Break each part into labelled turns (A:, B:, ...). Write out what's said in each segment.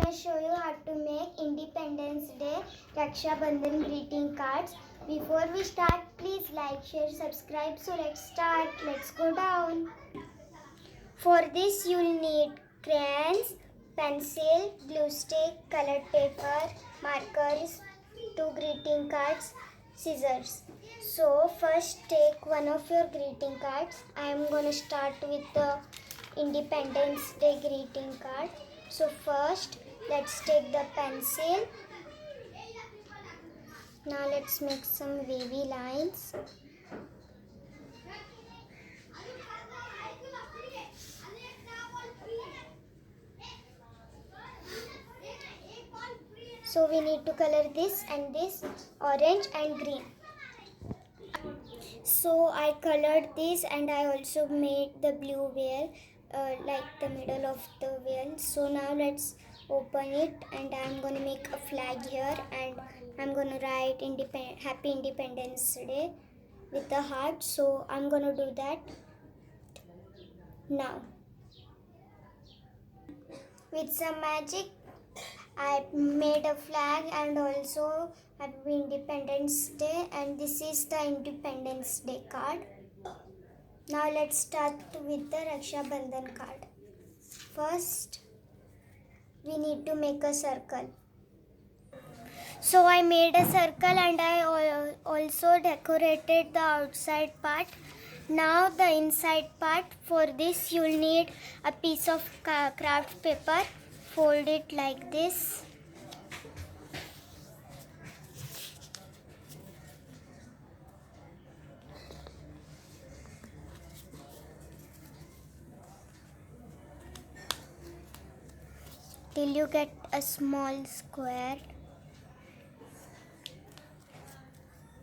A: gonna show you how to make Independence Day Raksha Bandhan greeting cards. Before we start, please like, share, subscribe. So let's start. Let's go down. For this you'll need crayons, pencil, glue stick, colored paper, markers, 2 greeting cards, scissors. So first take one of your greeting cards. I am gonna start with the Independence Day greeting card. So first let's take the pencil. Now let's make some wavy lines. So we need to color this and this orange and green. So I colored this and I also made the blue whale like the middle of the whale. So now let's open it and I'm gonna make a flag here and I'm gonna write Happy Independence Day with the heart. So I'm gonna do that now. With some magic I made a flag and also Happy Independence Day, and this is the Independence Day card. Now let's start with the Raksha Bandhan card. First we need to make a circle. So I made a circle and I also decorated the outside part. Now the inside part. For this you'll need a piece of craft paper. Fold it like this. Till you get a small square.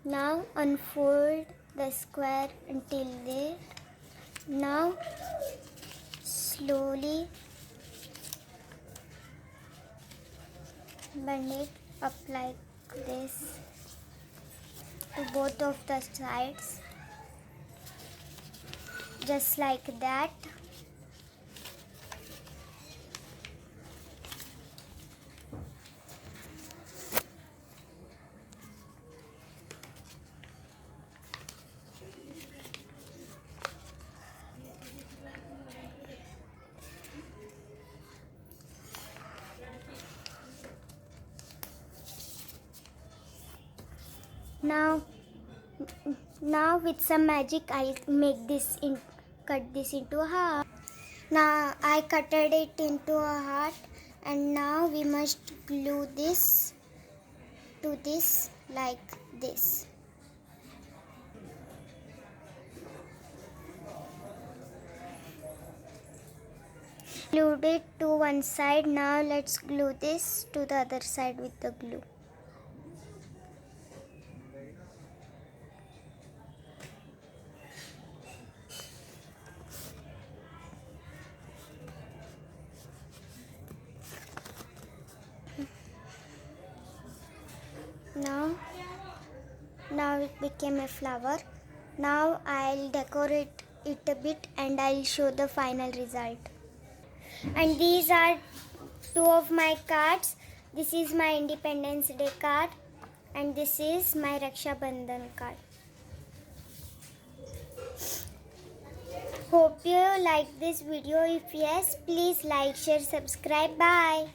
A: Now unfold the square until there. Now slowly bend it up like this to both of the sides, just like that. Now with some magic I'll cut this into a heart. Now I cutted it into a heart and now we must glue this to this like this. Glued it to one side. Now let's glue this to the other side with the glue. Now it became a flower. Now I'll decorate it a bit and I'll show the final result. And these are 2 of my cards. This is my Independence Day card and this is my Raksha Bandhan card. Hope you like this video. If yes, please like, share, subscribe. Bye.